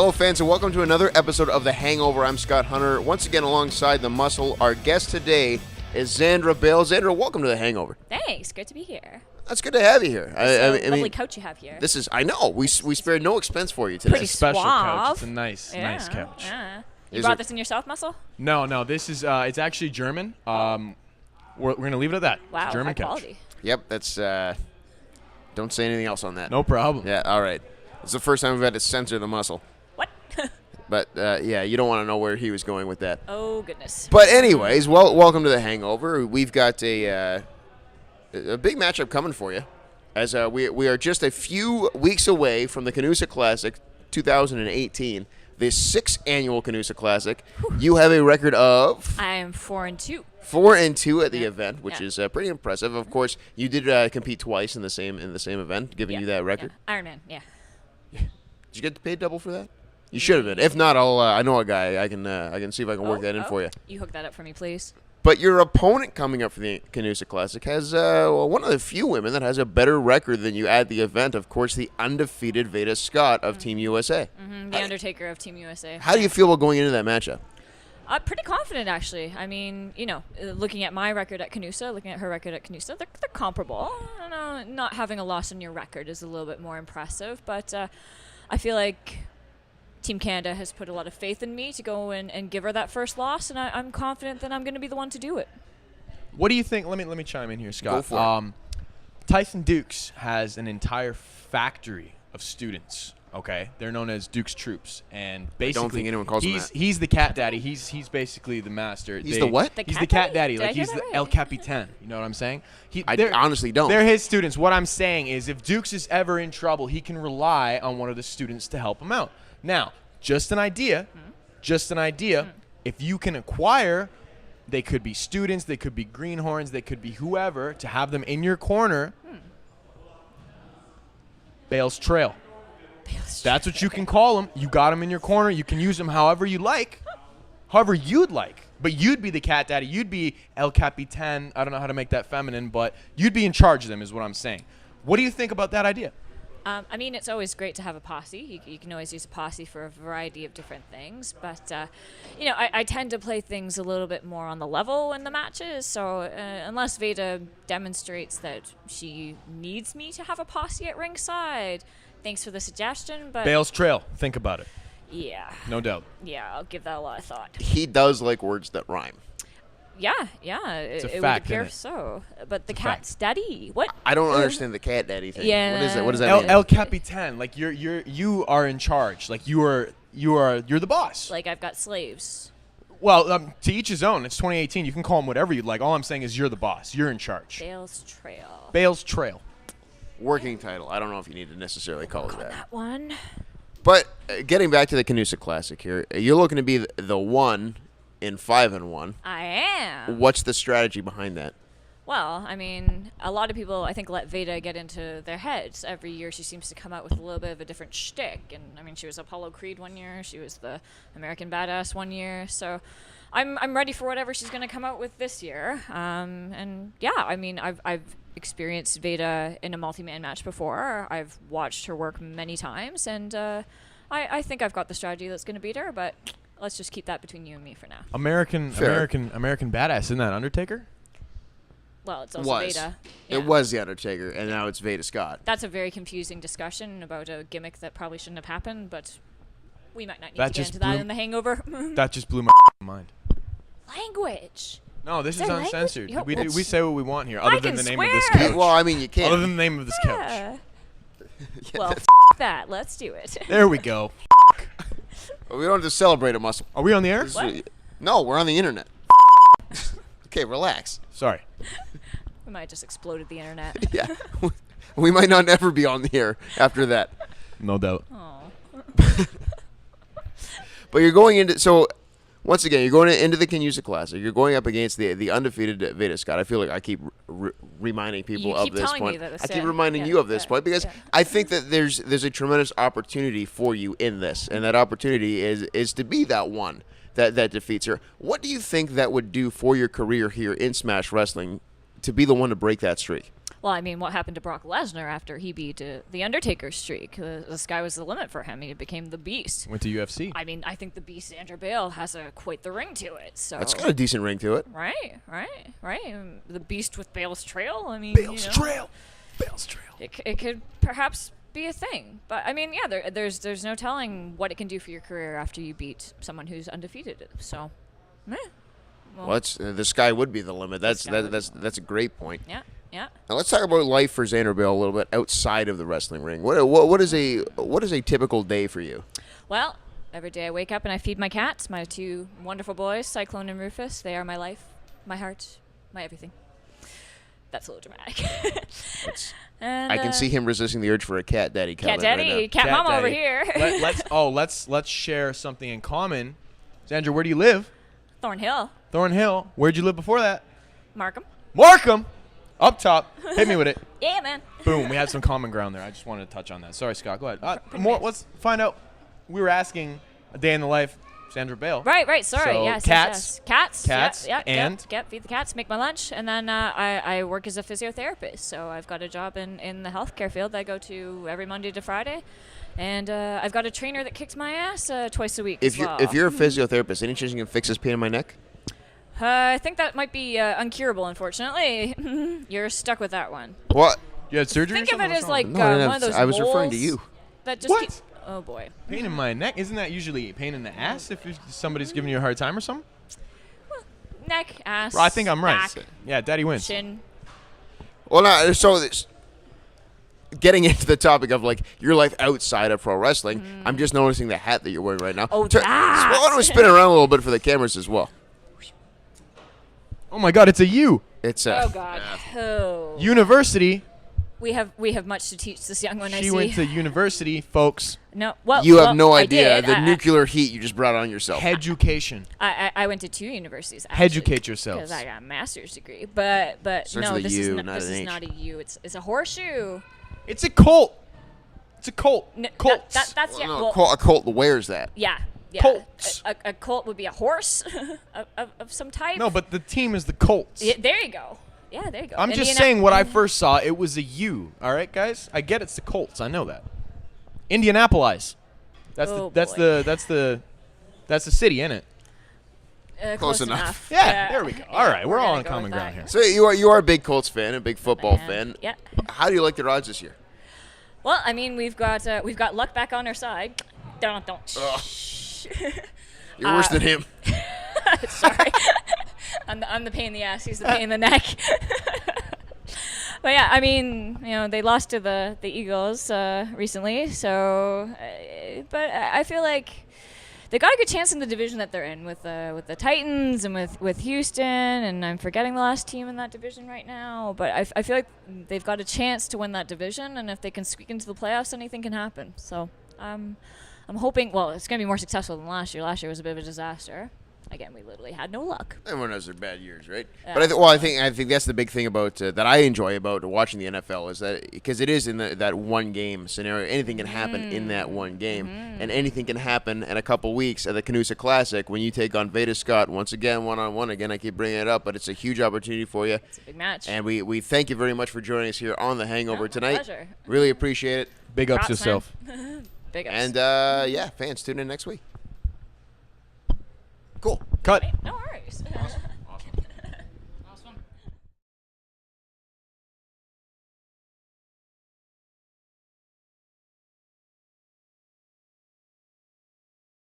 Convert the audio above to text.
Hello, fans, and welcome to another episode of The Hangover. I'm Scott Hunter. Once again, alongside the Muscle, our guest today is Xandra Bale. Xandra, welcome to The Hangover. Thanks. Good to be here. That's good to have you here. Lovely couch you have here. This is, I know, we spared no expense for you today. Pretty Special suave. couch. It's a nice couch. Yeah. You Is brought it- this in yourself, Muscle? No, this is it's actually German. We're gonna leave it at that. Wow, It's a German high couch. quality. Yep, that's, don't say anything else on that. No problem. Yeah, all right. It's the first time we've had to censor the Muscle. What? But, yeah, you don't want to know where he was going with that. Oh, goodness. But anyways, welcome to The Hangover. We've got a big matchup coming for you, as we are just a few weeks away from the Canusa Classic 2018, the 6th annual Canusa Classic. You have a record of I am 4-2. 4-2 at the event, which Yeah. is pretty impressive. Of course, you did compete twice in the same event, giving you that record. Yeah. Ironman, yeah. Did you get paid double for that? You should have been. If not, I know a guy. I can see if I can work that in for you. You hook that up for me, please. But your opponent coming up for the Canusa Classic has one of the few women that has a better record than you at the event. Of course, the undefeated Veda Scott of Team USA. The Undertaker of Team USA. How do you feel about going into that matchup? Pretty confident, actually. I mean, looking at my record at Canusa, looking at her record at Canusa, they're comparable. I know not having a loss on your record is a little bit more impressive, but I feel like Team Canada has put a lot of faith in me to go in and give her that first loss, and I'm confident that I'm going to be the one to do it. What do you think? Let me chime in here, Scott. Go for it. Tyson Dukes has an entire factory of students. Okay, they're known as Dukes Troops, and basically, think anyone calls him that. He's the cat daddy. He's basically the master. He's the what? The He's cat the cat daddy? daddy. Did I Like hear he's that the right? El Capitan. You know what I'm saying? I they're- honestly don't. They're his students. What I'm saying is, if Dukes is ever in trouble, he can rely on one of the students to help him out. Now, just an idea. If you can acquire, they could be students, they could be greenhorns, they could be whoever, to have them in your corner. Bale's Trail. That's what you can call them. You got them in your corner. You can use them however you like, however you'd like. But you'd be the cat daddy. You'd be El Capitan. I don't know how to make that feminine, but you'd be in charge of them is what I'm saying. What do you think about that idea? I mean, it's always great to have a posse. You can always use a posse for a variety of different things. But, I tend to play things a little bit more on the level in the matches. So unless Veda demonstrates that she needs me to have a posse at ringside, thanks for the suggestion. But Bale's Trail. Think about it. yeah, No doubt. I'll give that a lot of thought. He does like words that rhyme. Yeah, it a would fact, appear innit? so. But the It's a cat's daddy. What? I don't understand the cat daddy thing. Yeah. What is that? What does that El, mean? El Capitan. Like you are in charge. Like you're the boss. Like I've got slaves. Well, to each his own. It's 2018. You can call him whatever you'd like. All I'm saying is you're the boss. You're in charge. Bale's Trail. Bale's Trail. Working title. I don't know if you need to necessarily call it that. That one. But getting back to the Canusa Classic here, you're looking to be the one in 5-1. I am. What's the strategy behind that? Well, I mean, a lot of people, I think, let Veda get into their heads. Every year she seems to come out with a little bit of a different shtick. And, I mean, she was Apollo Creed one year. She was the American Badass one year. So I'm ready for whatever she's going to come out with this year. And, yeah, I mean, I've experienced Veda in a multi-man match before. I've watched her work many times. And I think I've got the strategy that's going to beat her. But let's just keep that between you and me for now. American Badass. Isn't that Undertaker? Well, it's also Veda. Yeah. It was the Undertaker, and now it's Veda Scott. That's a very confusing discussion about a gimmick that probably shouldn't have happened, but we might not need That to get just into that blew- in the Hangover. That just blew my mind. Language. No, this Is is there language? uncensored. Yo, We what's- say what we want here, I other than can the name of this swear. couch. Well, I mean, you can't. Other than the name of this couch. Yeah. Yeah, Well, that's- that. Let's do it. There we go. we don't have to celebrate a muscle. Are we on the air? What? No, we're on the internet. Okay, relax. Sorry. We might have just exploded the internet. Yeah. We might not ever be on the air after that. No doubt. Oh. But you're going into once again, you're going into the Canusa Classic. You're going up against the undefeated Veda Scott. I feel like I keep reminding people You of keep this telling me point. that it's I keep it. reminding Yeah, you of this yeah, point because yeah. I think that there's a tremendous opportunity for you in this, and that opportunity is to be that one that defeats her. What do you think that would do for your career here in Smash Wrestling to be the one to break that streak? Well, I mean, what happened to Brock Lesnar after he beat the Undertaker's streak? The sky was the limit for him. He became the Beast. Went to UFC. I mean, I think the Beast, Xandra Bale, has quite the ring to it. So That's got a decent ring to it. Right. The Beast with Bale's Trail. I mean, Bale's you know, Trail. Bale's Trail. It could perhaps be a thing, but I mean, yeah, there's no telling what it can do for your career after you beat someone who's undefeated. So, Well, it's, the sky would be the limit. That's sky would be that's a great point. yeah. Now let's talk about life for Xandra Bale a little bit outside of the wrestling ring. What is a typical day for you? Well, every day I wake up and I feed my cats, my two wonderful boys, Cyclone and Rufus. They are my life, my heart, my everything. That's a little dramatic. And, I can see him resisting the urge for a cat daddy comment Cat Daddy, right Cat Cat Mama over Daddy. here. Let's share something in common. Xandra, where do you live? Thornhill, Thornhill. Where'd you live before that? Markham. Markham. Up top. Hit me with it. Yeah, man. Boom. We had some common ground there. I just wanted to touch on that. Sorry, Scott. Go ahead. Pretty More. nice. Let's find out. We were asking a day in the life, Xandra Bale. Right. Sorry. So, Yes. cats. Cats. Yep. And? Feed the cats, make my lunch, and then I work as a physiotherapist. So I've got a job in the healthcare field that I go to every Monday to Friday, and I've got a trainer that kicks my ass twice a week. If you're a physiotherapist, any chance you can fix this pain in my neck? I think that might be uncurable, unfortunately. You're stuck with that one. What? You had surgery. Think or of something? it What's as wrong? like No, I didn't one of have- those I was referring to moles you. That just What? keep- oh boy. Pain in my neck. Isn't that usually pain in the ass if somebody's giving you a hard time or something? Neck, ass. Well, I think I'm right. back, Yeah, Daddy wins. Shin. Well, no. So getting into the topic of like your life outside of pro wrestling, I'm just noticing the hat that you're wearing right now. Oh, So, that. why don't we spin it around a little bit for the cameras as well? Oh my God, it's a U. It's Oh God. Oh. University. We have much to teach this young one. I She see. went to university, folks. No. Well, you well, have no I idea did. the I- nuclear heat you just brought on yourself. Education. I went to 2 universities. Educate yourselves. Because I got a master's degree. But Starts no, with a this U, is not this an is H. not a U. It's a horseshoe. It's a cult. It's a cult. Colts. That's Well, yeah. no, Well, a Colt wears that. yeah. Colts. A colt would be a horse of some type. No, but the team is the Colts. Yeah, there you go. Yeah, there you go. I'm just saying what I first saw, it was a U. All right, guys? I get it's the Colts. I know that. Indianapolis. That's Oh, that's boy. the city, isn't it? Close enough. Yeah, there we go. All right, we're all gonna on go common with ground that. here. So you are a big Colts fan, a big football fan. Yeah. How do you like their odds this year? Well, I mean, we've got luck back on our side. Don't. Ugh. You're worse than him. Sorry. I'm the pain in the ass. He's the pain in the neck. But yeah, I mean, they lost to the Eagles recently. So, but I feel like they got a good chance in the division that they're in with the Titans and with Houston. And I'm forgetting the last team in that division right now. But I feel like they've got a chance to win that division. And if they can squeak into the playoffs, anything can happen. So I'm hoping. Well, it's going to be more successful than last year. Last year was a bit of a disaster. Again, we literally had no luck. Everyone has their bad years, right? Yeah. But I think that's the big thing about that I enjoy about watching the NFL is that because it is in that one game scenario, anything can happen in that one game, and anything can happen in a couple weeks at the Canusa Classic when you take on Veda Scott once again, one-on-one. Again, I keep bringing it up, but it's a huge opportunity for you. It's a big match. And we thank you very much for joining us here on the Hangover My tonight. pleasure. Really appreciate it. Big ups Props, yourself. man. Big ups. And yeah, fans, tune in next week. Cool. Cut. No worries.